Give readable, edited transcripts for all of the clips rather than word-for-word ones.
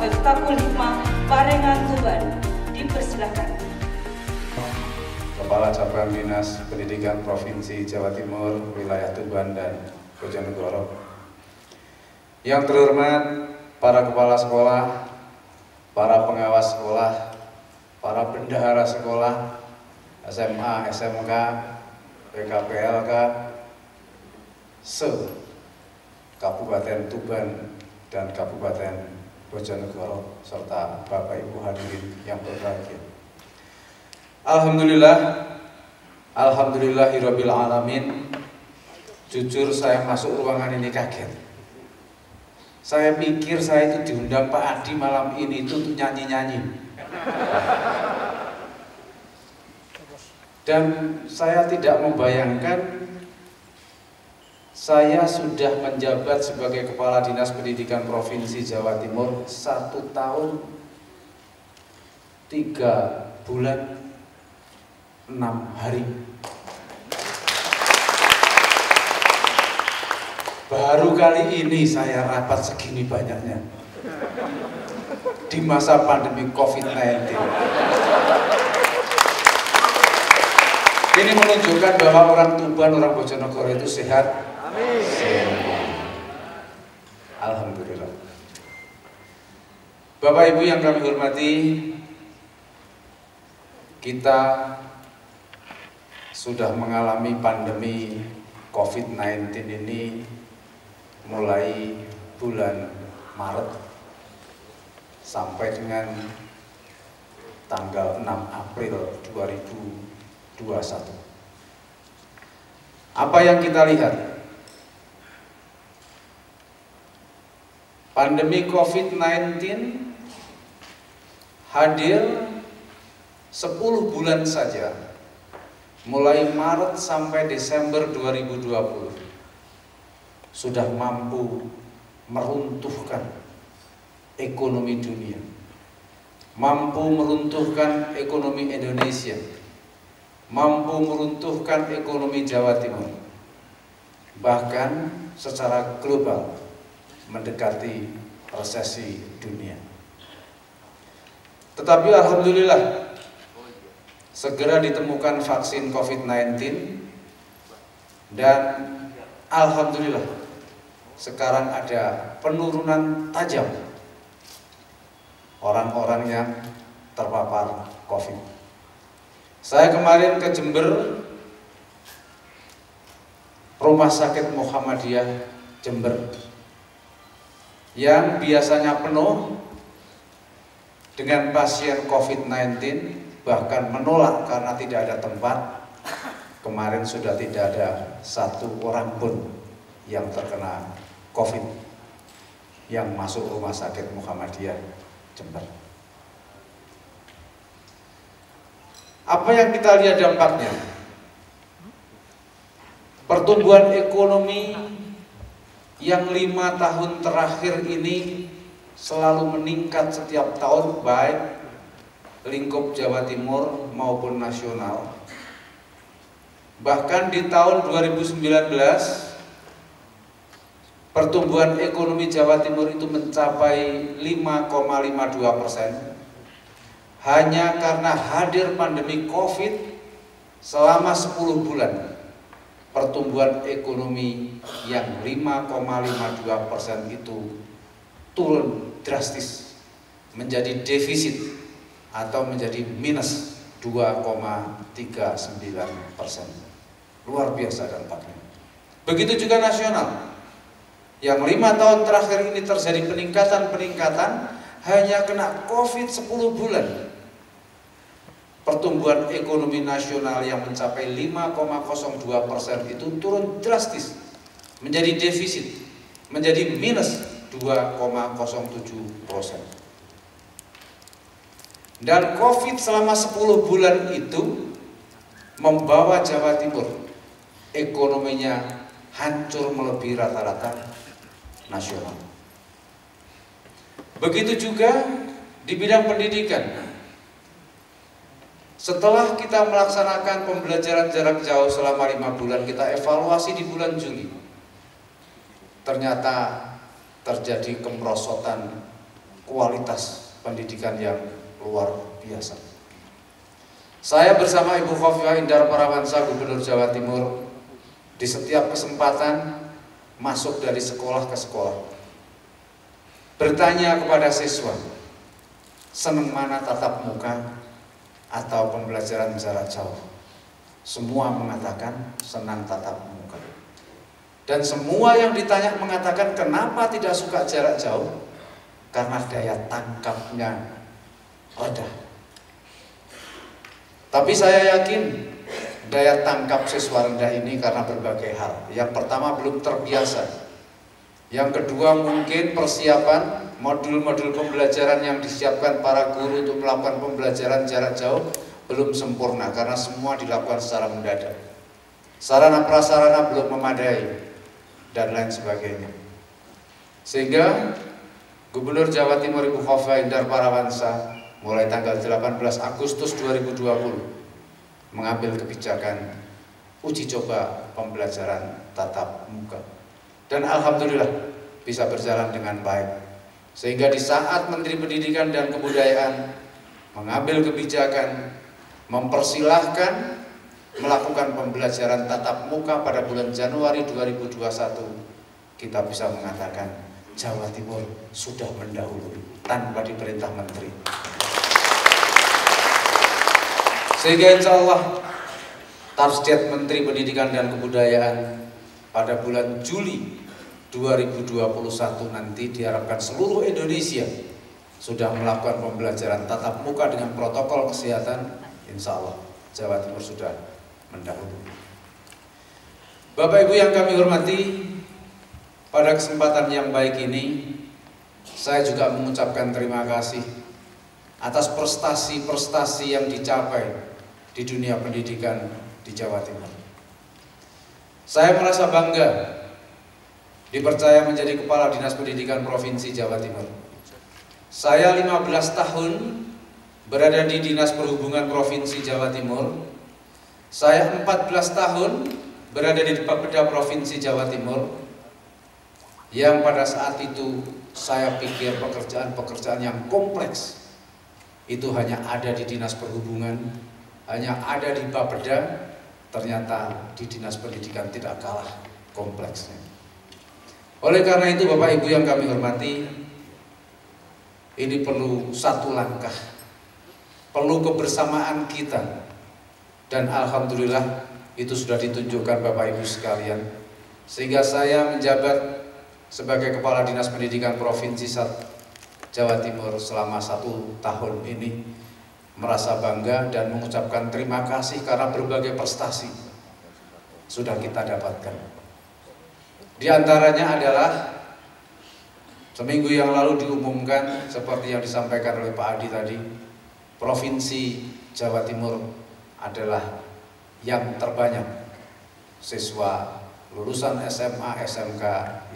beserta Kulhikmah Parengan Tuban. Dipersilakan. Kepala Cabang Dinas Pendidikan Provinsi Jawa Timur, Wilayah Tuban dan Bojonegoro. Yang terhormat para kepala sekolah, para pengawas sekolah, para bendahara sekolah, SMA, SMK, PKPLK, se-Kabupaten Tuban dan Kabupaten Bojonegoro, serta Bapak Ibu hadirin yang berbahagia. Alhamdulillahirabbil alamin. Jujur saya masuk ruangan ini kaget. Saya pikir saya itu diundang Pak Adi malam ini itu untuk nyanyi-nyanyi. Dan saya tidak membayangkan saya sudah menjabat sebagai Kepala Dinas Pendidikan Provinsi Jawa Timur 1 tahun 3 bulan 6 hari. Baru kali ini saya rapat segini banyaknya di masa pandemi COVID-19. Ini menunjukkan bahwa orang Tuban, orang Bojonegoro itu sehat. Amin. Alhamdulillah. Bapak Ibu yang kami hormati, kita sudah mengalami pandemi COVID-19 ini mulai bulan Maret sampai dengan tanggal 6 April 2021. Apa yang kita lihat? Pandemi COVID-19 hadir 10 bulan saja, mulai Maret sampai Desember 2020, sudah mampu meruntuhkan ekonomi dunia, mampu meruntuhkan ekonomi Indonesia, mampu meruntuhkan ekonomi Jawa Timur, bahkan secara global mendekati resesi dunia. Tetapi alhamdulillah, segera ditemukan vaksin COVID-19 dan alhamdulillah sekarang ada penurunan tajam orang-orang yang terpapar COVID. Saya kemarin ke Jember, Rumah Sakit Muhammadiyah Jember, yang biasanya penuh dengan pasien COVID-19, bahkan menolak karena tidak ada tempat. Kemarin sudah tidak ada 1 orang pun yang terkena COVID yang masuk Rumah Sakit Muhammadiyah Jember. Apa yang kita lihat dampaknya? Pertumbuhan ekonomi yang 5 tahun terakhir ini selalu meningkat setiap tahun, baik lingkup Jawa Timur maupun nasional. Bahkan di tahun 2019 pertumbuhan ekonomi Jawa Timur itu mencapai 5,52%. Hanya karena hadir pandemi COVID selama 10 bulan, pertumbuhan ekonomi yang 5,52% itu turun drastis menjadi defisit atau menjadi minus 2,39%. Luar biasa dampaknya. Begitu juga nasional, yang 5 tahun terakhir ini terjadi peningkatan hanya kena COVID 10 bulan. Pertumbuhan ekonomi nasional yang mencapai 5,02% itu turun drastis menjadi defisit, menjadi minus 2,07%. Dan COVID selama 10 bulan itu membawa Jawa Timur ekonominya hancur melebihi rata-rata nasional. Begitu juga di bidang pendidikan. Setelah kita melaksanakan pembelajaran jarak jauh selama 5 bulan, kita evaluasi di bulan Juli. Ternyata terjadi kemerosotan kualitas pendidikan yang luar biasa. Saya bersama Ibu Khofifah Indar Parawansa, Gubernur Jawa Timur, di setiap kesempatan masuk dari sekolah ke sekolah, bertanya kepada siswa, senang mana tatap muka atau pembelajaran jarak jauh? Semua mengatakan senang tatap muka. Dan semua yang ditanya mengatakan kenapa tidak suka jarak jauh? Karena daya tangkapnya rendah. Tapi saya yakin daya tangkap siswa rendah ini karena berbagai hal. Yang pertama, belum terbiasa. Yang kedua, mungkin persiapan modul-modul pembelajaran yang disiapkan para guru untuk melakukan pembelajaran jarak jauh belum sempurna karena semua dilakukan secara mendadak. Sarana prasarana belum memadai dan lain sebagainya. Sehingga Gubernur Jawa Timur Ibu Khofifah Indar Parawansa mulai tanggal 18 Agustus 2020 mengambil kebijakan uji coba pembelajaran tatap muka. Dan alhamdulillah bisa berjalan dengan baik. Sehingga di saat Menteri Pendidikan dan Kebudayaan mengambil kebijakan mempersilahkan melakukan pembelajaran tatap muka pada bulan Januari 2021, kita bisa mengatakan Jawa Timur sudah mendahului tanpa diperintah Menteri. Sehingga insya Allah target Menteri Pendidikan dan Kebudayaan pada bulan Juli 2021 nanti diharapkan seluruh Indonesia sudah melakukan pembelajaran tatap muka dengan protokol kesehatan. Insya Allah Jawa Timur sudah mendahului. Bapak Ibu yang kami hormati, pada kesempatan yang baik ini saya juga mengucapkan terima kasih atas prestasi-prestasi yang dicapai di dunia pendidikan di Jawa Timur. Saya merasa bangga dipercaya menjadi Kepala Dinas Pendidikan Provinsi Jawa Timur. Saya 15 tahun berada di Dinas Perhubungan Provinsi Jawa Timur. Saya 14 tahun berada di Bapeda Provinsi Jawa Timur, yang pada saat itu saya pikir pekerjaan-pekerjaan yang kompleks itu hanya ada di Dinas Perhubungan, hanya ada di Bapeda. Ternyata di Dinas Pendidikan tidak kalah kompleksnya. Oleh karena itu Bapak Ibu yang kami hormati, ini perlu satu langkah, perlu kebersamaan kita. Dan alhamdulillah itu sudah ditunjukkan Bapak Ibu sekalian. Sehingga saya menjabat sebagai Kepala Dinas Pendidikan Provinsi Jawa Timur selama 1 tahun ini merasa bangga dan mengucapkan terima kasih karena berbagai prestasi sudah kita dapatkan. Di antaranya adalah seminggu yang lalu diumumkan seperti yang disampaikan oleh Pak Adi tadi, Provinsi Jawa Timur adalah yang terbanyak siswa lulusan SMA, SMK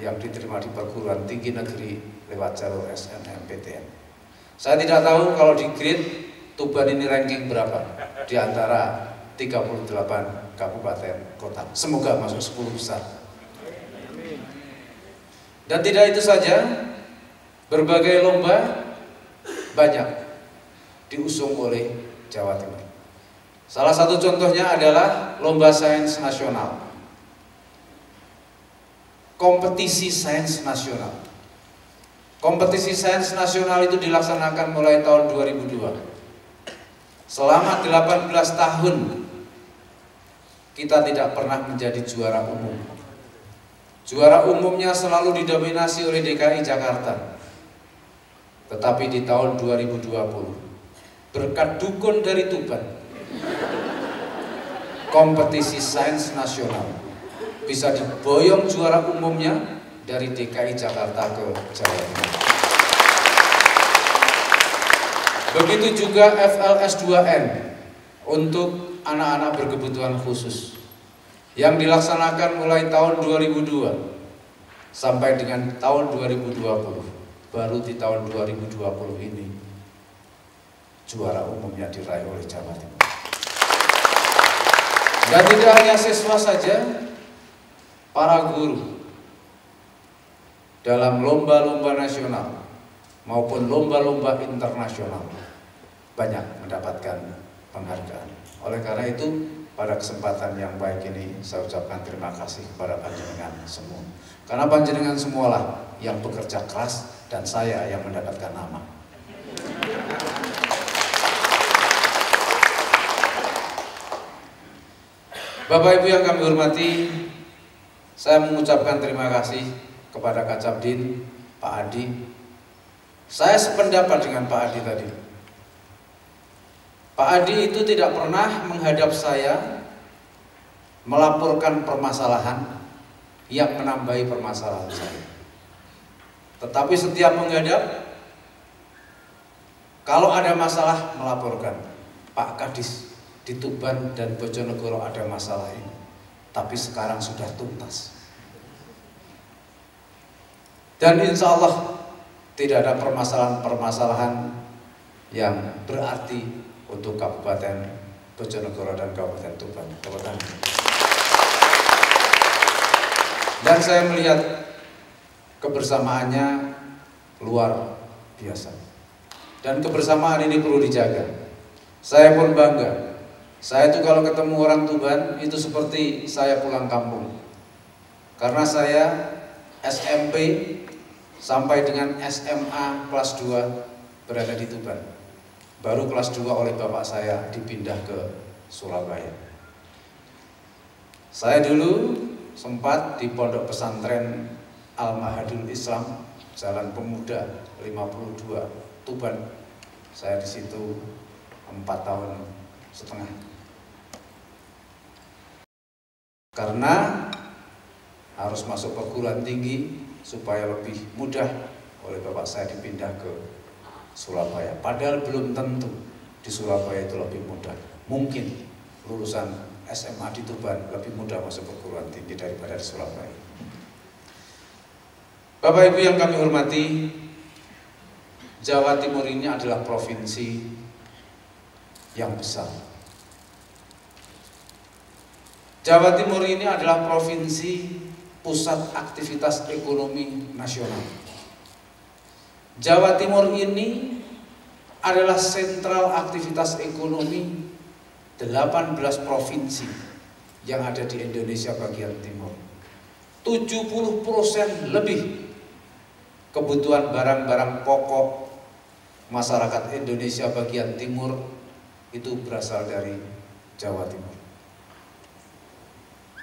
yang diterima di perguruan tinggi negeri lewat jalur SNMPTN. Saya tidak tahu kalau di grade Tuban ini ranking berapa di antara 38 kabupaten kota. Semoga masuk 10 besar. Dan tidak itu saja, berbagai lomba banyak diusung oleh Jawa Timur. Salah satu contohnya adalah Lomba Sains Nasional. Kompetisi Sains Nasional. Kompetisi Sains Nasional itu dilaksanakan mulai tahun 2002. Selama 18 tahun kita tidak pernah menjadi juara umum. Juara umumnya selalu didominasi oleh DKI Jakarta. Tetapi di tahun 2020 berkat dukun dari Tuban, kompetisi Sains Nasional bisa diboyong juara umumnya dari DKI Jakarta ke Jawa Timur. Begitu juga FLS 2N untuk anak-anak berkebutuhan khusus yang dilaksanakan mulai tahun 2002 sampai dengan tahun 2020. Baru di tahun 2020 ini juara umumnya diraih oleh Jawa Timur. Dan tidak hanya siswa saja, para guru dalam lomba-lomba nasional maupun lomba-lomba internasional banyak mendapatkan penghargaan. Oleh karena itu, pada kesempatan yang baik ini saya ucapkan terima kasih kepada panjenengan semua. Karena panjenengan semualah yang bekerja keras dan saya yang mendapatkan nama. Bapak Ibu yang kami hormati, saya mengucapkan terima kasih kepada Kak Cabdin, Pak Adi. Saya sependapat dengan Pak Adi tadi. Pak Adi itu tidak pernah menghadap saya melaporkan permasalahan yang menambahi permasalahan saya. Tetapi setiap menghadap, kalau ada masalah melaporkan. Pak Kadis di Tuban dan Bojonegoro ada masalah ini, tapi sekarang sudah tuntas. Dan insya Allah tidak ada permasalahan-permasalahan yang berarti untuk Kabupaten Bojonegoro dan Kabupaten Tuban. Dan saya melihat kebersamaannya luar biasa. Dan kebersamaan ini perlu dijaga. Saya pun bangga. Saya itu kalau ketemu orang Tuban itu seperti saya pulang kampung. Karena saya SMP sampai dengan SMA kelas 2 berada di Tuban. Baru kelas 2 oleh bapak saya dipindah ke Surabaya. Saya dulu sempat di Pondok Pesantren Al-Mahadul Islam, Jalan Pemuda 52 Tuban. Saya di situ 4,5 tahun. Karena harus masuk perguruan tinggi supaya lebih mudah, oleh bapak saya dipindah ke Surabaya. Padahal belum tentu di Surabaya itu lebih mudah. Mungkin lulusan SMA di Tuban lebih mudah masuk perguruan tinggi daripada di Surabaya. Bapak Ibu yang kami hormati, Jawa Timur ini adalah provinsi yang besar. Jawa Timur ini adalah provinsi pusat aktivitas ekonomi nasional. Jawa Timur ini adalah sentral aktivitas ekonomi 18 provinsi yang ada di Indonesia bagian timur. 70% lebih kebutuhan barang-barang pokok masyarakat Indonesia bagian timur itu berasal dari Jawa Timur.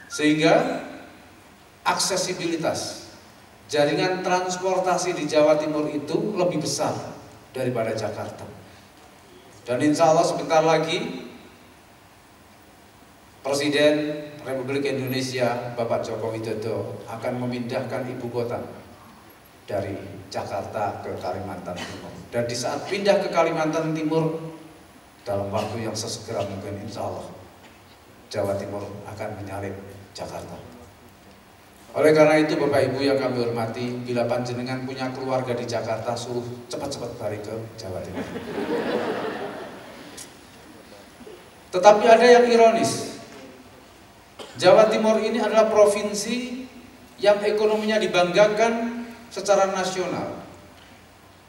Sehingga aksesibilitas jaringan transportasi di Jawa Timur itu lebih besar daripada Jakarta. Dan insya Allah sebentar lagi Presiden Republik Indonesia Bapak Joko Widodo akan memindahkan ibu kota dari Jakarta ke Kalimantan Timur. Dan di saat pindah ke Kalimantan Timur, dalam waktu yang sesegera mungkin insya Allah Jawa Timur akan menyalip Jakarta. Oleh karena itu Bapak Ibu yang kami hormati, bila panjenengan punya keluarga di Jakarta, suruh cepat-cepat balik ke Jawa Timur. Tetapi ada yang ironis. Jawa Timur ini adalah provinsi yang ekonominya dibanggakan secara nasional.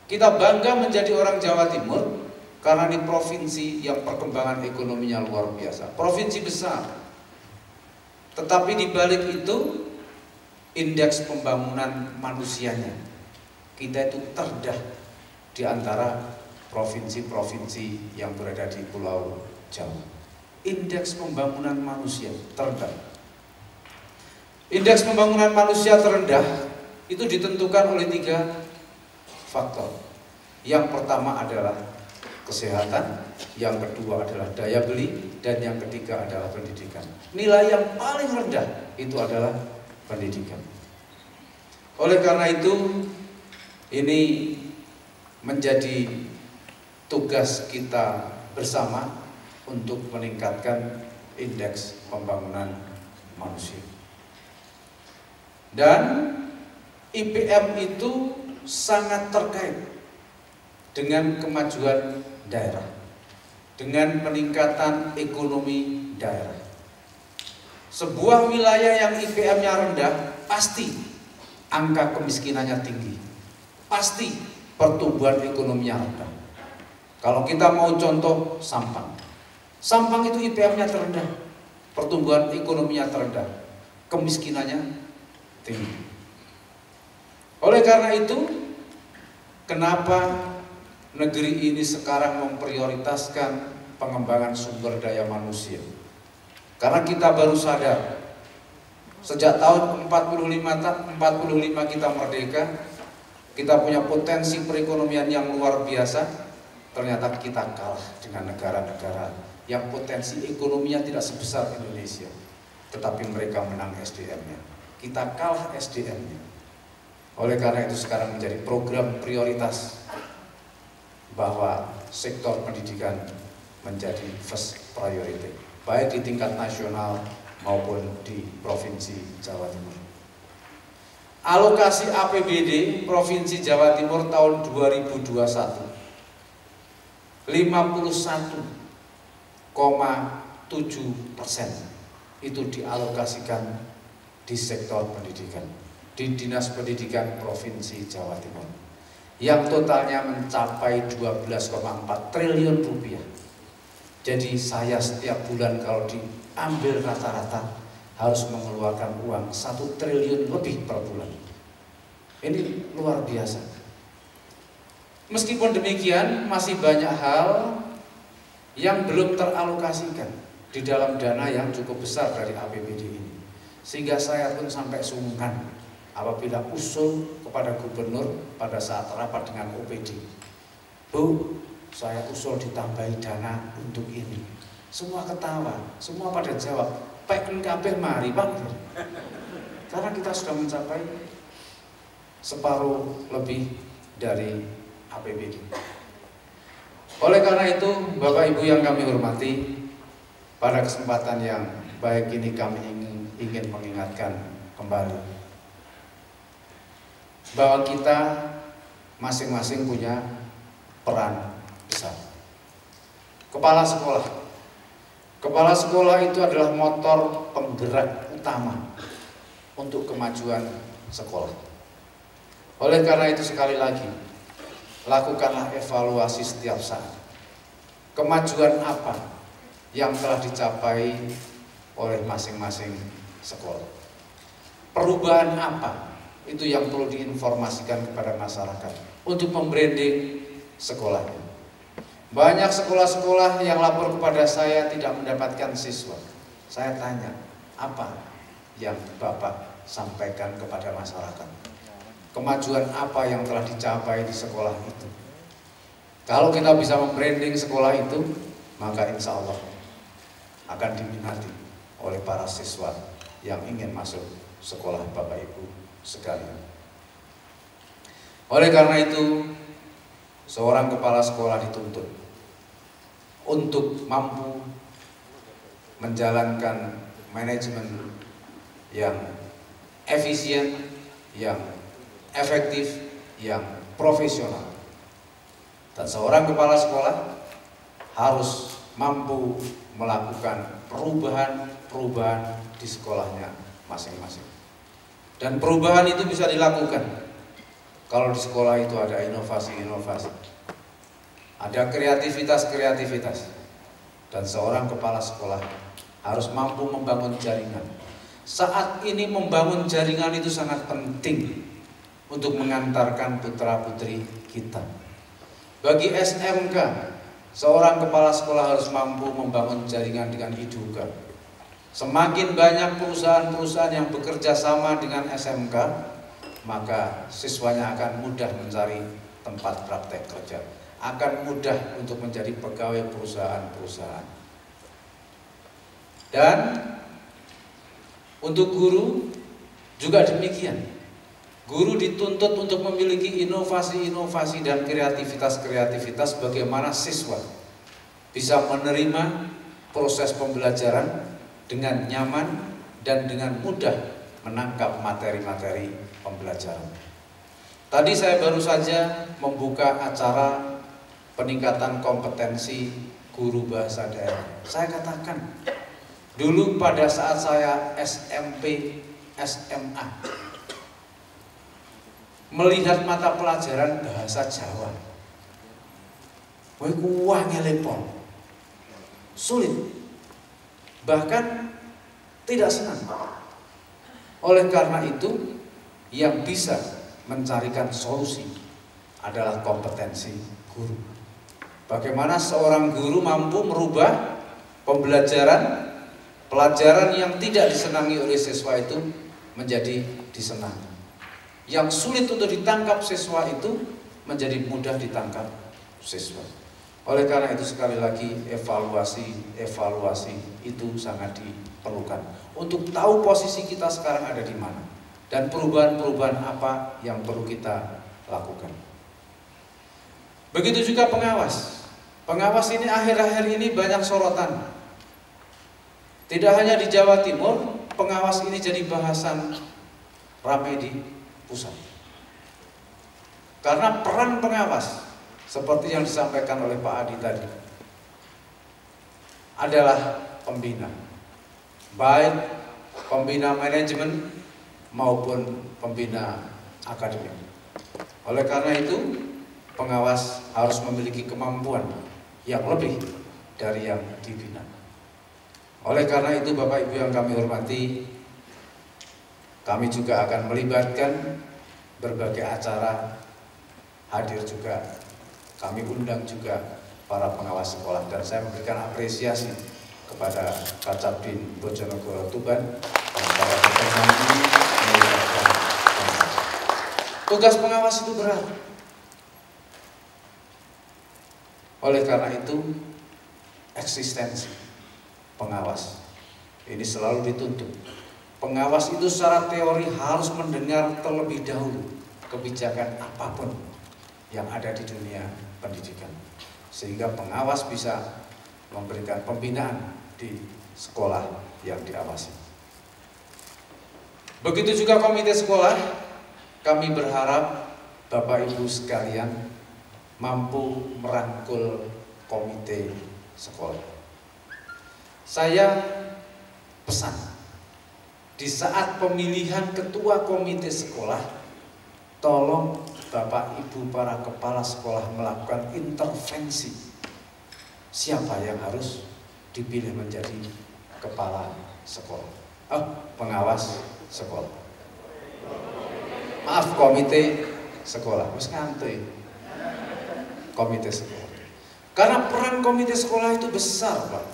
Kita bangga menjadi orang Jawa Timur karena ini provinsi yang perkembangan ekonominya luar biasa. Provinsi besar. Tetapi di balik itu indeks pembangunan manusianya kita itu terdah di antara provinsi-provinsi yang berada di Pulau Jawa. Indeks pembangunan manusia terendah. Indeks pembangunan manusia terendah itu ditentukan oleh 3 faktor. Yang pertama adalah kesehatan, yang kedua adalah daya beli, dan yang ketiga adalah pendidikan. Nilai yang paling rendah itu adalah pendidikan. Oleh karena itu, ini menjadi tugas kita bersama untuk meningkatkan indeks pembangunan manusia. Dan IPM itu sangat terkait dengan kemajuan daerah, dengan peningkatan ekonomi daerah. Sebuah wilayah yang IPM-nya rendah, pasti angka kemiskinannya tinggi, pasti pertumbuhan ekonominya rendah. Kalau kita mau contoh Sampang, Sampang itu IPM-nya terendah, pertumbuhan ekonominya terendah, kemiskinannya tinggi. Oleh karena itu, kenapa negeri ini sekarang memprioritaskan pengembangan sumber daya manusia? Karena kita baru sadar, sejak tahun 45 kita merdeka, kita punya potensi perekonomian yang luar biasa. Ternyata kita kalah dengan negara-negara yang potensi ekonominya tidak sebesar Indonesia, tetapi mereka menang SDM-nya. Kita kalah SDM-nya. Oleh karena itu sekarang menjadi program prioritas bahwa sektor pendidikan menjadi first priority, baik di tingkat nasional maupun di Provinsi Jawa Timur. Alokasi APBD Provinsi Jawa Timur tahun 2021 51,7% itu dialokasikan di sektor pendidikan, di Dinas Pendidikan Provinsi Jawa Timur, yang totalnya mencapai 12,4 triliun rupiah. Jadi saya setiap bulan kalau diambil rata-rata harus mengeluarkan uang 1 triliun lebih per bulan. Ini luar biasa. Meskipun demikian, masih banyak hal yang belum teralokasikan di dalam dana yang cukup besar dari APBD ini. Sehingga saya pun sampai sungkan apabila usul kepada gubernur pada saat rapat dengan OPD. Bu, saya usul ditambahi dana untuk ini. Semua ketawa, semua pada jawab, peken kabeh mari Pak. Karena kita sudah mencapai separuh lebih dari APBD. Oleh karena itu, Bapak Ibu yang kami hormati, pada kesempatan yang baik ini kami ingin mengingatkan kembali bahwa kita masing-masing punya peran besar. Kepala sekolah itu adalah motor penggerak utama untuk kemajuan sekolah. Oleh karena itu sekali lagi, lakukanlah evaluasi setiap saat. Kemajuan apa yang telah dicapai oleh masing-masing sekolah? Perubahan apa itu yang perlu diinformasikan kepada masyarakat untuk membranding sekolahnya? Banyak sekolah-sekolah yang lapor kepada saya tidak mendapatkan siswa. Saya tanya, apa yang Bapak sampaikan kepada masyarakat? Kemajuan apa yang telah dicapai di sekolah itu? Kalau kita bisa membranding sekolah itu, maka insya Allah akan diminati oleh para siswa yang ingin masuk sekolah Bapak Ibu sekalian. Oleh karena itu, seorang kepala sekolah dituntut untuk mampu menjalankan manajemen yang efisien, yang efektif, yang profesional. Dan seorang kepala sekolah harus mampu melakukan perubahan di sekolahnya masing-masing. Dan perubahan itu bisa dilakukan kalau di sekolah itu ada inovasi-inovasi, ada kreativitas-kreativitas. Dan seorang kepala sekolah harus mampu membangun jaringan. Saat ini membangun jaringan itu sangat penting untuk mengantarkan putra-putri kita. Bagi SMK, seorang kepala sekolah harus mampu membangun jaringan dengan IDUKA. Semakin banyak perusahaan-perusahaan yang bekerja sama dengan SMK, maka siswanya akan mudah mencari tempat praktek kerja, akan mudah untuk menjadi pegawai perusahaan-perusahaan. Dan untuk guru juga demikian. Guru dituntut untuk memiliki inovasi-inovasi dan kreativitas-kreativitas bagaimana siswa bisa menerima proses pembelajaran dengan nyaman dan dengan mudah menangkap materi-materi pembelajaran. Tadi saya baru saja membuka acara peningkatan kompetensi guru bahasa daerah. Saya katakan, dulu pada saat saya SMP, SMA, melihat mata pelajaran bahasa Jawa. Kowe kuwah ngelepon. Sulit. Bahkan tidak senang. Oleh karena itu, yang bisa mencarikan solusi adalah kompetensi guru. Bagaimana seorang guru mampu merubah pelajaran yang tidak disenangi oleh siswa itu menjadi disenangi. Yang sulit untuk ditangkap siswa itu menjadi mudah ditangkap siswa. Oleh karena itu sekali lagi evaluasi itu sangat diperlukan untuk tahu posisi kita sekarang ada di mana dan perubahan-perubahan apa yang perlu kita lakukan. Begitu juga pengawas. Pengawas ini akhir-akhir ini banyak sorotan. Tidak hanya di Jawa Timur, pengawas ini jadi bahasan ramai di pusat. Karena peran pengawas seperti yang disampaikan oleh Pak Adi tadi adalah pembina, baik pembina manajemen maupun pembina akademik. Oleh karena itu, pengawas harus memiliki kemampuan yang lebih dari yang dibina. Oleh karena itu, Bapak Ibu yang kami hormati, kami juga akan melibatkan berbagai acara, hadir juga. Kami undang juga para pengawas sekolah dan saya memberikan apresiasi kepada Kacabdin Bojonegoro Tuban dan para pekerjaan ini melibatkan pengawas. Tugas pengawas itu berat. Oleh karena itu, eksistensi pengawas ini selalu dituntut. Pengawas itu secara teori harus mendengar terlebih dahulu kebijakan apapun yang ada di dunia pendidikan, sehingga pengawas bisa memberikan pembinaan di sekolah yang diawasi. Begitu juga komite sekolah, kami berharap Bapak Ibu sekalian mampu merangkul komite sekolah. Saya pesan, di saat pemilihan ketua komite sekolah, tolong Bapak Ibu para kepala sekolah melakukan intervensi. Siapa yang harus dipilih menjadi kepala sekolah? Pengawas sekolah. Maaf, komite sekolah. Wis ngantuk. Komite sekolah. Karena peran komite sekolah itu besar, Pak.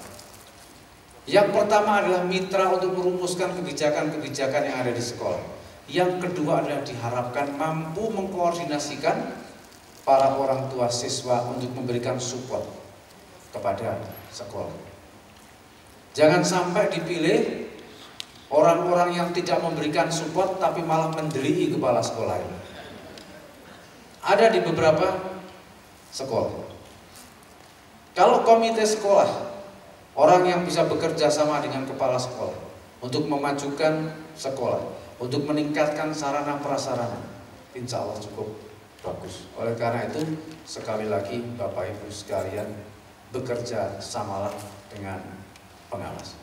Yang pertama adalah mitra untuk merumuskan kebijakan-kebijakan yang ada di sekolah. Yang kedua adalah diharapkan mampu mengkoordinasikan para orang tua siswa untuk memberikan support kepada sekolah. Jangan sampai dipilih orang-orang yang tidak memberikan support tapi malah mendelii kepala sekolah ini. Ada di beberapa sekolah. Kalau komite sekolah, orang yang bisa bekerja sama dengan kepala sekolah untuk memajukan sekolah, untuk meningkatkan sarana prasarana, insya Allah cukup bagus. Oleh karena itu, sekali lagi Bapak Ibu sekalian, bekerja samalah dengan pengawas.